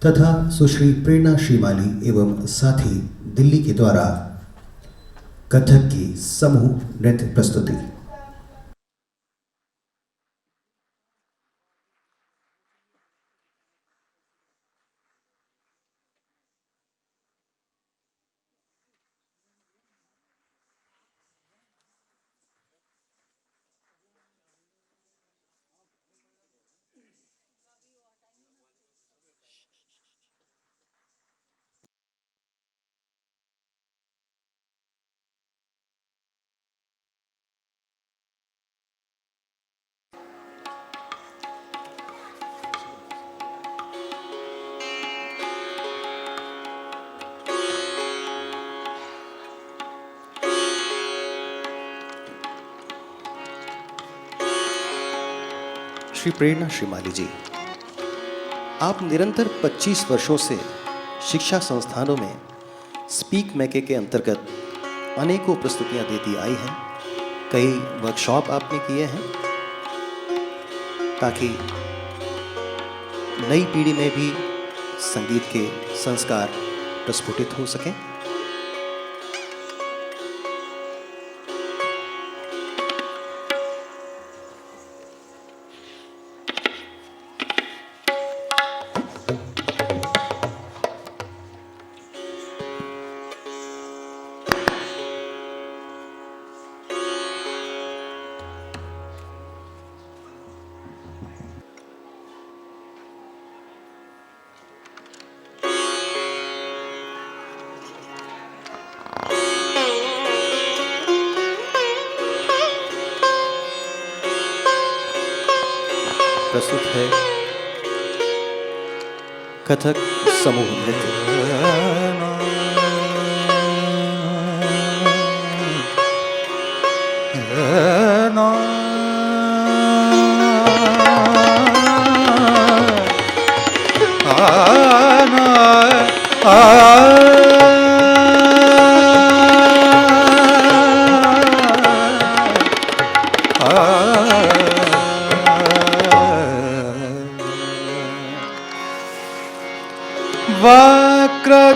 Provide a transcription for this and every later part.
तथा सुश्री प्रेरणा श्रीमाली एवं साथी दिल्ली के द्वारा कथक की समूह नृत्य प्रस्तुति। श्री प्रेरणा श्रीमाली जी, आप निरंतर 25 वर्षों से शिक्षा संस्थानों में स्पीक मैके के अंतर्गत अनेकों प्रस्तुतियां देती आई हैं। कई वर्कशॉप आपने किए हैं ताकि नई पीढ़ी में भी संगीत के संस्कार प्रस्फुटित हो सकें। प्रस्तुत है कथक समूह नृत्य।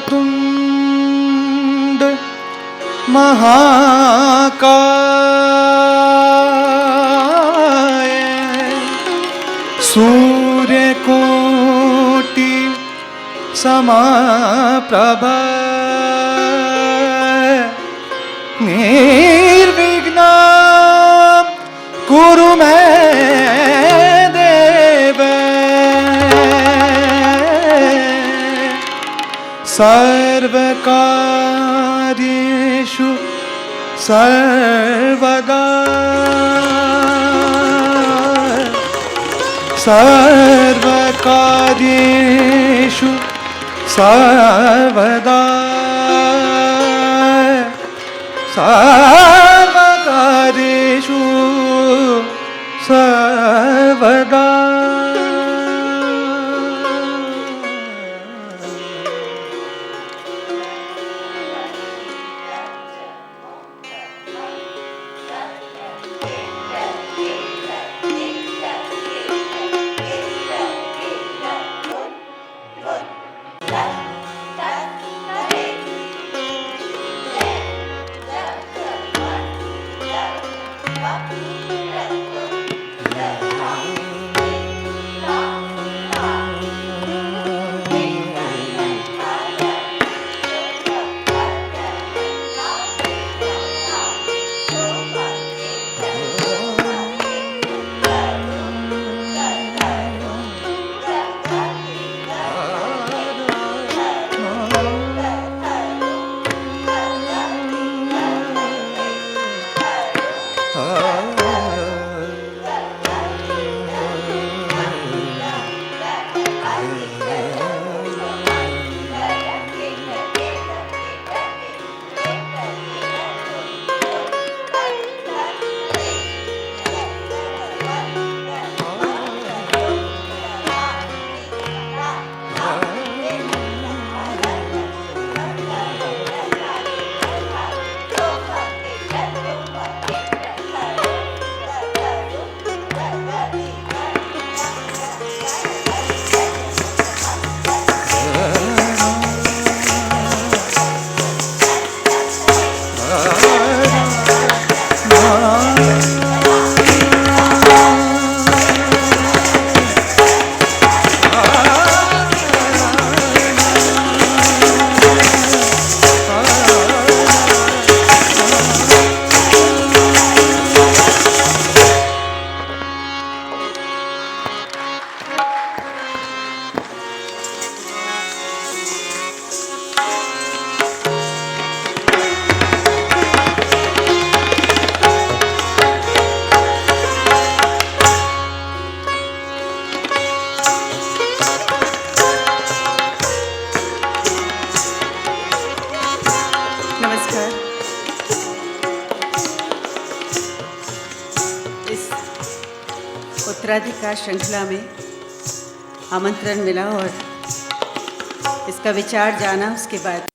वक्रतुंड महाकाय सूर्यकोटि समप्रभ निर्विघ्नं कुरु मे देव सर्वकार्येषु सर्वदा सर्वकार्येषु सर्वदा सर्वकार्येषु सर्वदा। उत्तराधिकार श्रृंखला में आमंत्रण मिला और इसका विचार जाना, उसके बाद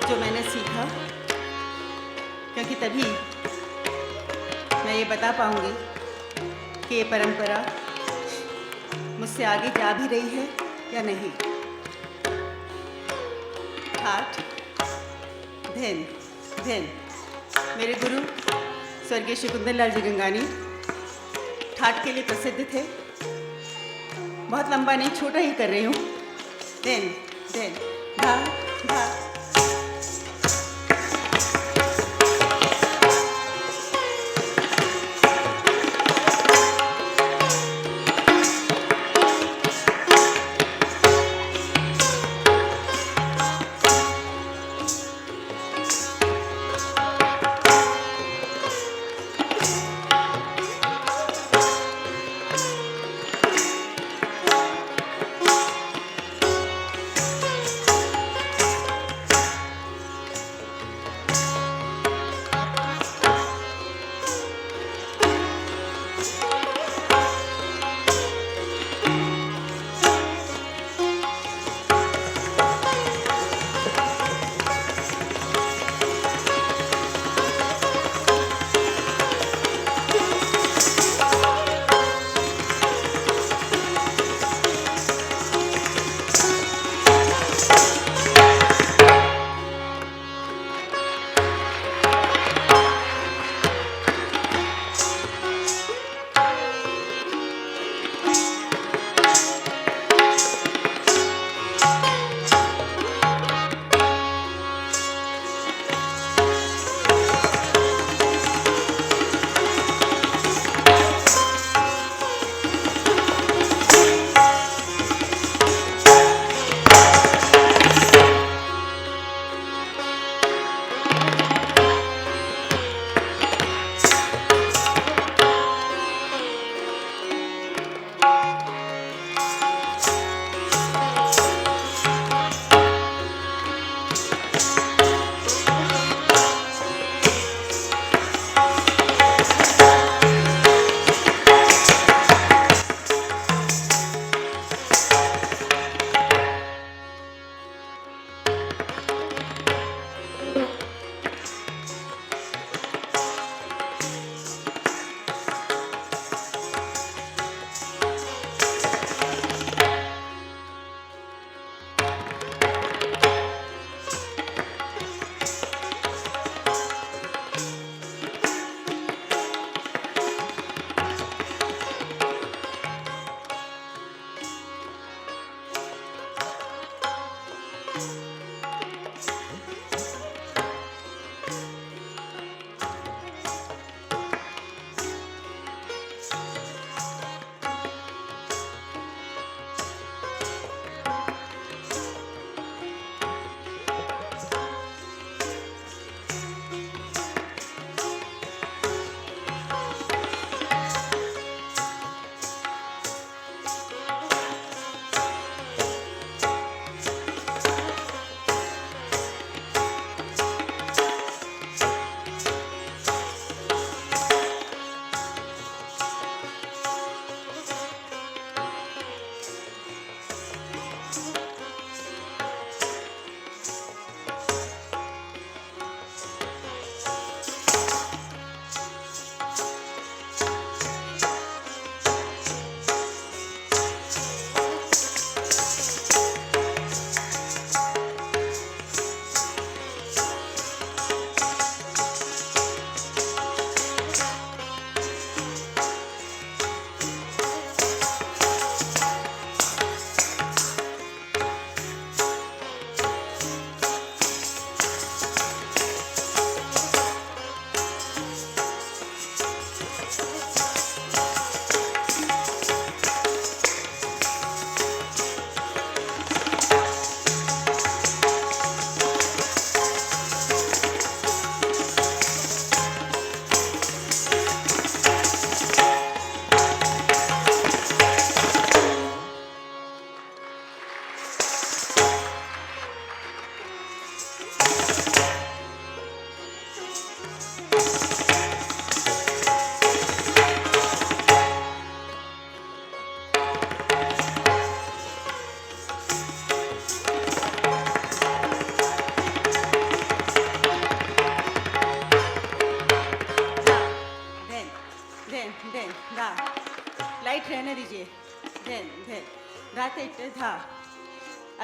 जो मैंने सीखा, क्योंकि तभी मैं ये बता पाऊंगी कि ये परंपरा मुझसे आगे जा भी रही है या नहीं। ठाठ, धिन, धिन। मेरे गुरु स्वर्गीय श्री कुंदन लाल जी गंगानी ठाठ के लिए प्रसिद्ध थे। बहुत लंबा नहीं, छोटा ही कर रही हूँ। धिन, धिन, धा, धा।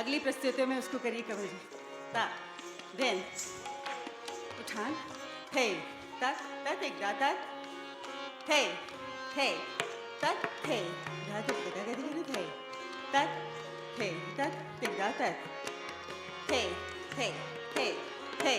अगली प्रस्तुति में उसको करिए कवर जी। ता देन उठान थे तक तक एक दातक थे थे तक थे दातक तक थे तक थे तक एक दातक थे थे थे थे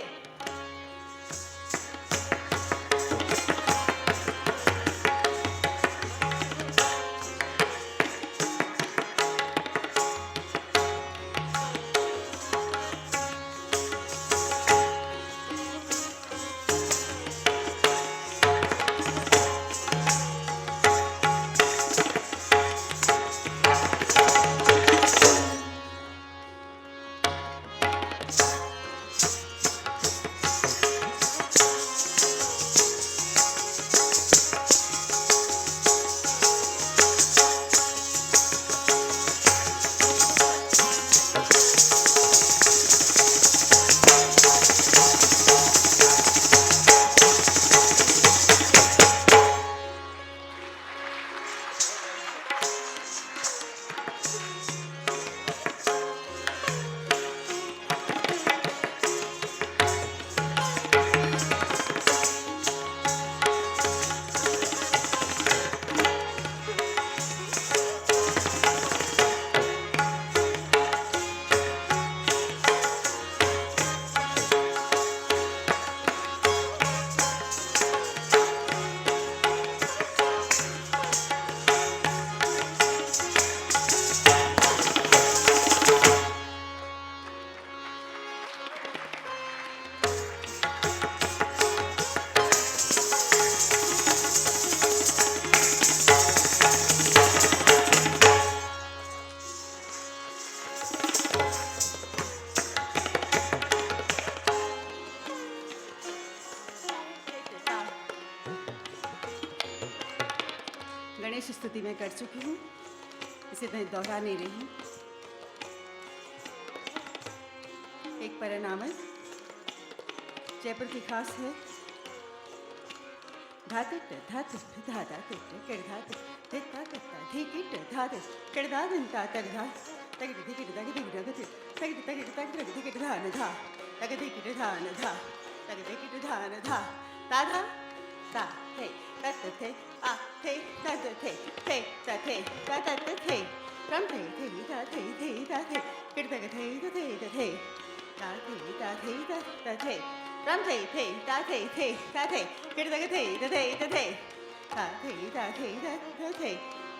गणेश स्तुति मैं कर चुकी हूँ, इसे मैं दोहरा नहीं रही हूँ। एक परिणामत जयपुर की खास है। धातुट धातुट धाधातुट किड़धातुट धित्तातुट्टा धिकिट धातुट किड़धादंता तगधा तगिट धिकिट तगिट तगिट तगिट तगिट तगिट धिकिट धान धा तगिट धिकिट धान धा तगिट धिकिट धान धा ताधा ता थे तत थे आ थे तत थे ता थे तत थे रम थे ता थे किड़ तग थे ता थे ता थे रम थे ता थे किड़ तग थे ता थे ता थे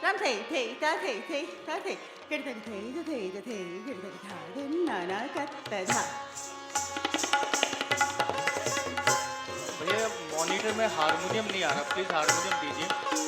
रम थे ता थे किड़ तग थे किड़ तग था दिन नाना कत धा। भैया मॉनिटर में हारमोनियम नहीं आ रहा, प्लीज हारमोनियम दीजिए।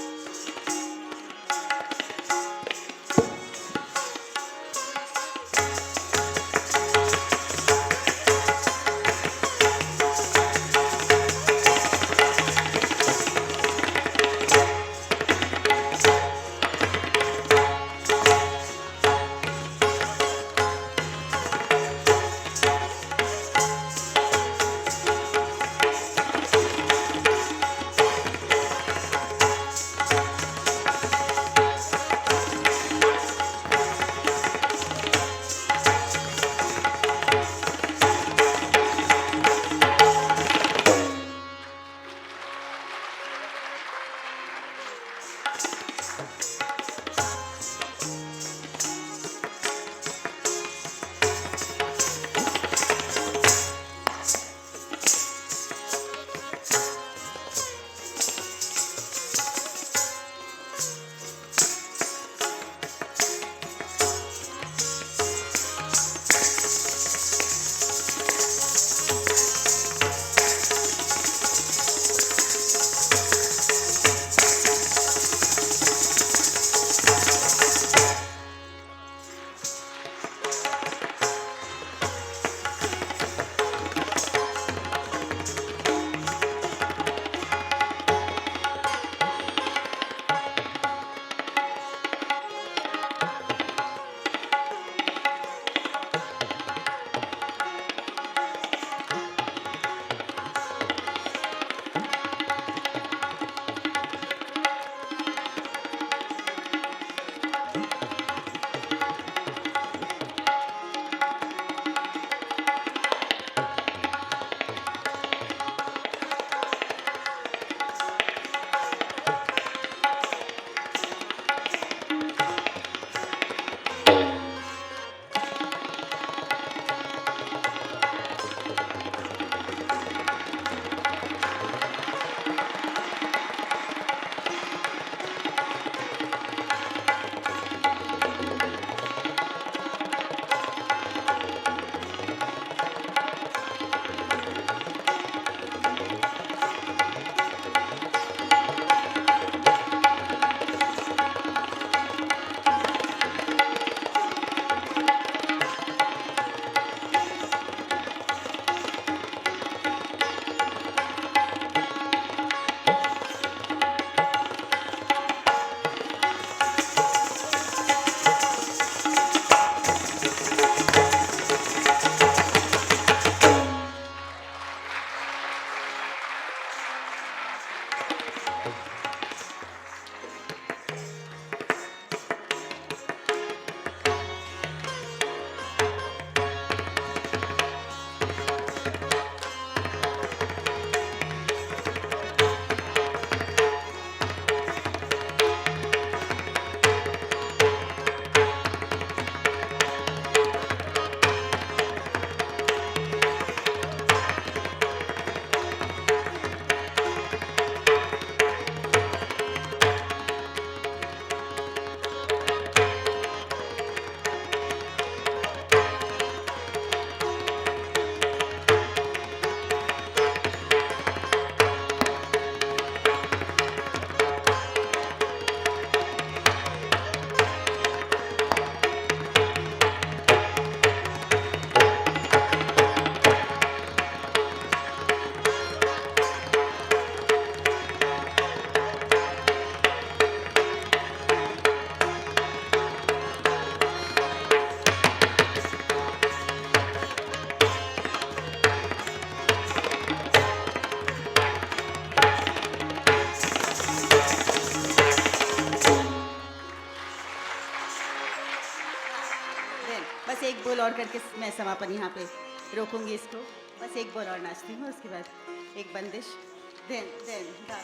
और करके मैं समापन यहाँ पे रोकूंगी इसको। बस एक बोल और नाचती हूँ, उसके बाद एक बंदिश। देन देन दा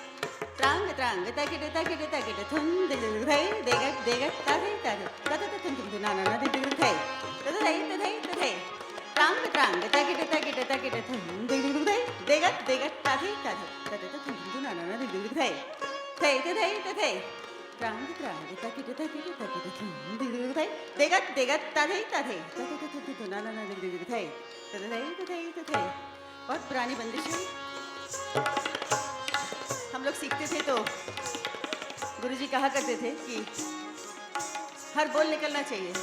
त्रांग त्रांग ताकिट ताकिट ताकिट थुन दिल थे देगट देगट ताथे ताथे ताथे तुम तुम ना ना ना दिल थे थे त्रांग त्रांग ताकिट ताकिट ताकिट थुन दिल थे देगट देगट ताथे ताथे ताथे तुम तुम ना ना ना दिल थे त्रांग त्रांग ताकिट ताकिट ताकिट थुन दिल थे देगट देगट ताथे ताथे ताथे तुम ना ना ना दिल थे थे बहुत पुरानी बंदिश है। हम लोग सीखते थे तो गुरुजी कहा करते थे कि हर बोल निकलना चाहिए,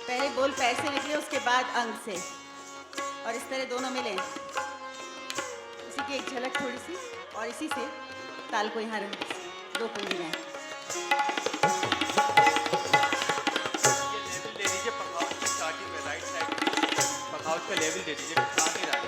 पहले बोल पैर से निकले उसके बाद अंग से, और इस तरह दोनों मिले। इसी की एक झलक थोड़ी सी, और इसी से ताल को यहाँ रोकूंगी मैं। ये लेवल दे दीजिए पखाउज की स्टार्टिंग में, राइट साइड पखाउज का लेवल दे दीजिए, आ नहीं रहा है।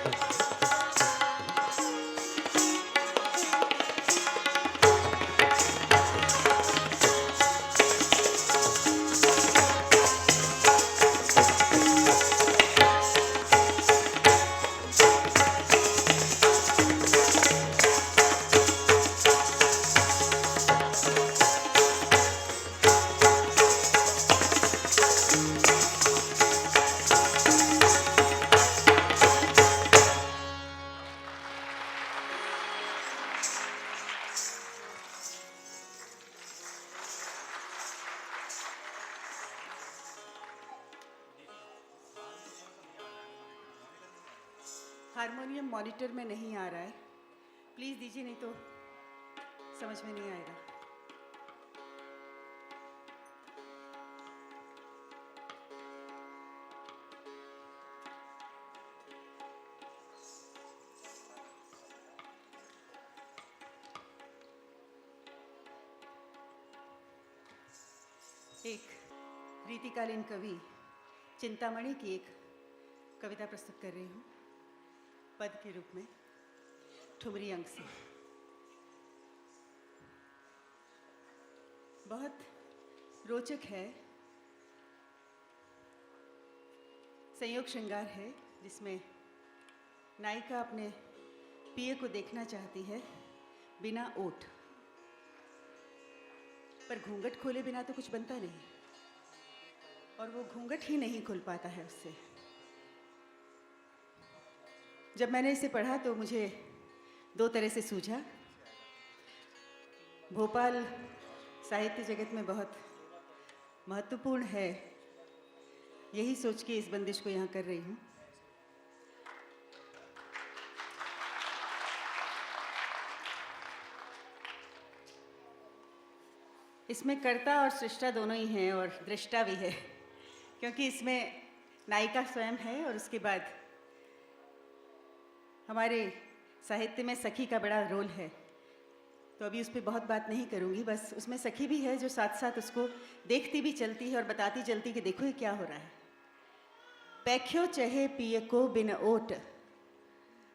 हारमोनियम मॉनिटर में नहीं आ रहा है, प्लीज़ दीजिए, नहीं तो समझ में नहीं आएगा। एक रीतिकालीन कवि चिंतामणि की एक कविता प्रस्तुत कर रही हूँ पद के रूप में, ठुमरी अंग से। बहुत रोचक है, संयोग श्रृंगार है जिसमें नायिका अपने पिए को देखना चाहती है बिना ओठ, पर घूंघट खोले बिना तो कुछ बनता नहीं, और वो घूंघट ही नहीं खुल पाता है उससे। जब मैंने इसे पढ़ा तो मुझे दो तरह से सूझा। भोपाल साहित्य जगत में बहुत महत्वपूर्ण है, यही सोच के इस बंदिश को यहाँ कर रही हूँ। इसमें कर्ता और सृष्टा दोनों ही हैं, और दृष्टा भी है, क्योंकि इसमें नायिका स्वयं है, और उसके बाद हमारे साहित्य में सखी का बड़ा रोल है। तो अभी उस पर बहुत बात नहीं करूँगी, बस उसमें सखी भी है जो साथ साथ उसको देखती भी चलती है और बताती चलती कि देखो ये क्या हो रहा है। पैख्यो चहे पिए को बिन ओट,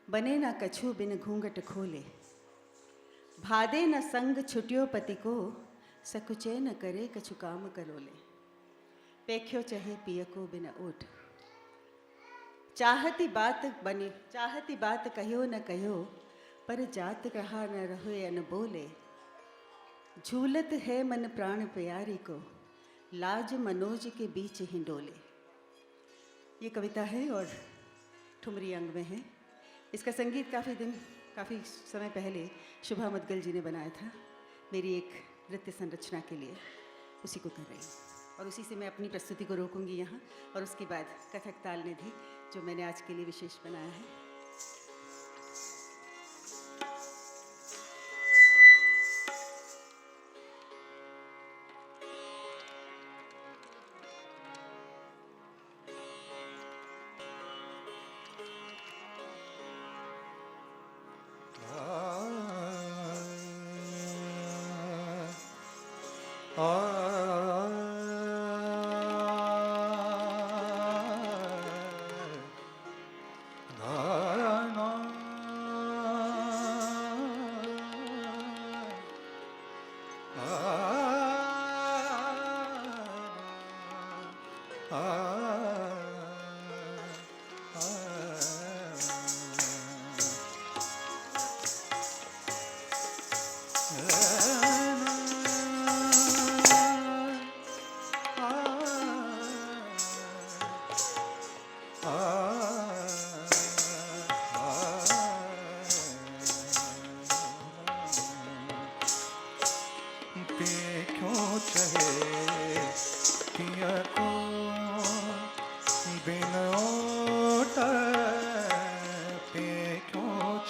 बने ना कछु बिन घूंघट खोले, भादे न संग छुटियो पति को, सकुचे न करे कछु काम करोले। पैख्यो चहे पिए को बिन ओट, चाहती बात बनी, चाहती बात कहो न कहो, पर जात कहा न रहे न बोले। झूलत है मन प्राण प्यारी को, लाज मनोज के बीच ही डोले। ये कविता है और ठुमरी अंग में है। इसका संगीत काफ़ी समय पहले शुभा मुद्गल जी ने बनाया था मेरी एक नृत्य संरचना के लिए, उसी को कर रही हूँ, और उसी से मैं अपनी प्रस्तुति को रोकूंगी यहाँ, और उसके बाद कथक ताल निधि जो मैंने आज के लिए विशेष बनाया है।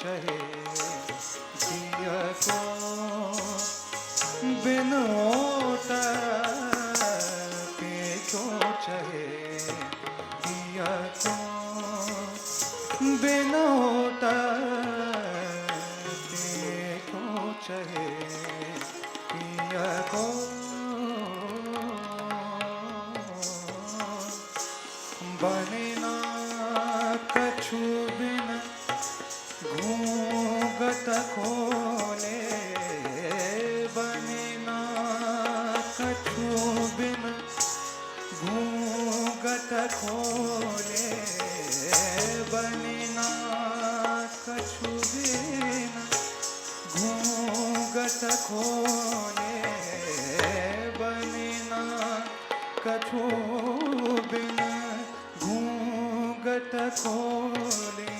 चहे जिया को बिन ओट के क्यों चहे जिया को बिन ओट के क्यों चहे जिया को बने ना कछु बिन घूंघट खोले बने ना कछु बिन घूंघट खोले बने ना कछु बिन घूंघट खोले बने ना कछु बिन घूंघट खोले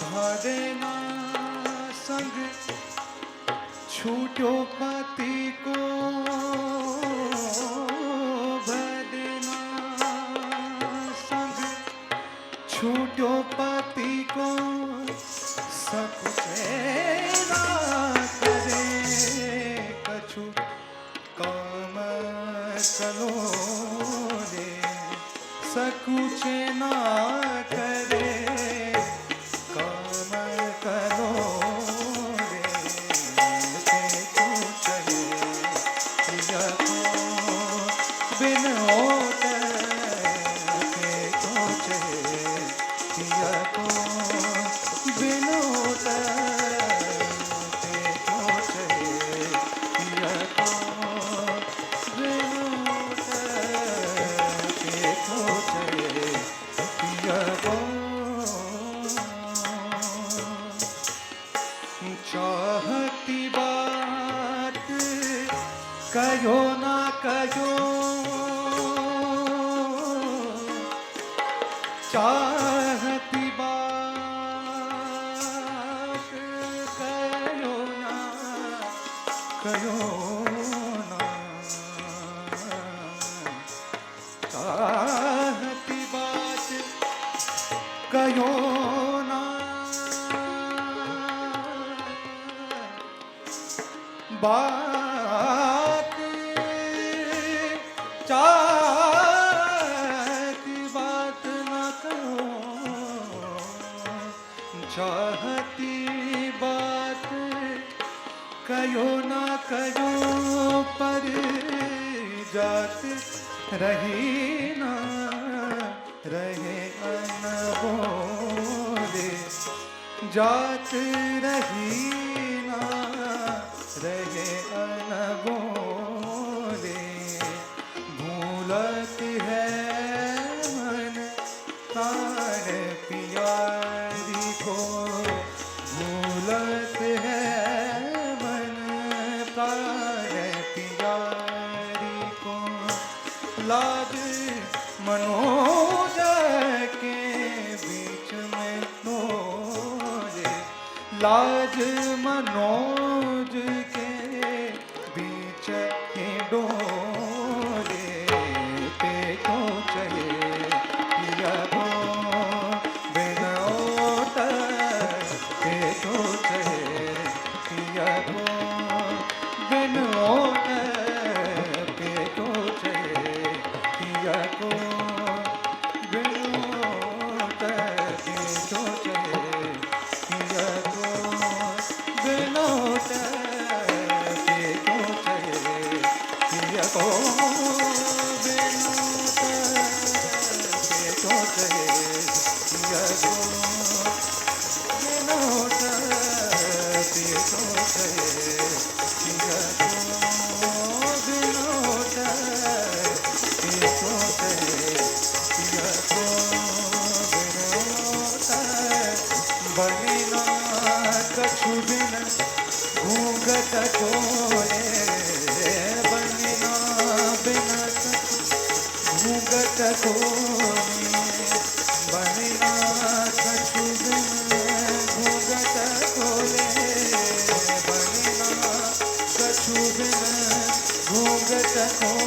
भरे ना संग छूटो पति को भरे ना संग छूटो पति को सकुचे ना करे कछु काम कलो रे सकुचे ना करे काम कलो रे देखो चहे जिया को बिन ओट देखो चहे जिया को बिन ओट देखो चहे जिया को बिन ओट देखो चहे जिया को चाहती बात कहो ना कहो चाहती बात कहो ना कहो ना चाहती बात कहो ना बात चाहती बात न करो चाहती बात कहो ना करो पर जात रही ना रहे अनबोले जात रही ना रहे अनबोले भूलत है मन तार पियारी को भूलत है मन तार पियारी को लाज मनोज के बीच में तोरे लाज मनोज के बीच के डोरे पे को चले पिया को बिन ओट पे को चले पिया को बिन ओट पे को चले पिया को बिन ओट पे को चले पिया को बिन ओट पे को चले पिया को बिन ओट पे को चले पिया को बिन ओट पे को चले पिया को बिन ओट पे को चले पिया को बिन ओट बने ना कछु बिन घूंघट खोले बने ना बिन घूंघट खोले बने ना कछु बिन घूंघट खोले बने ना कछु बिन घूंघट खोले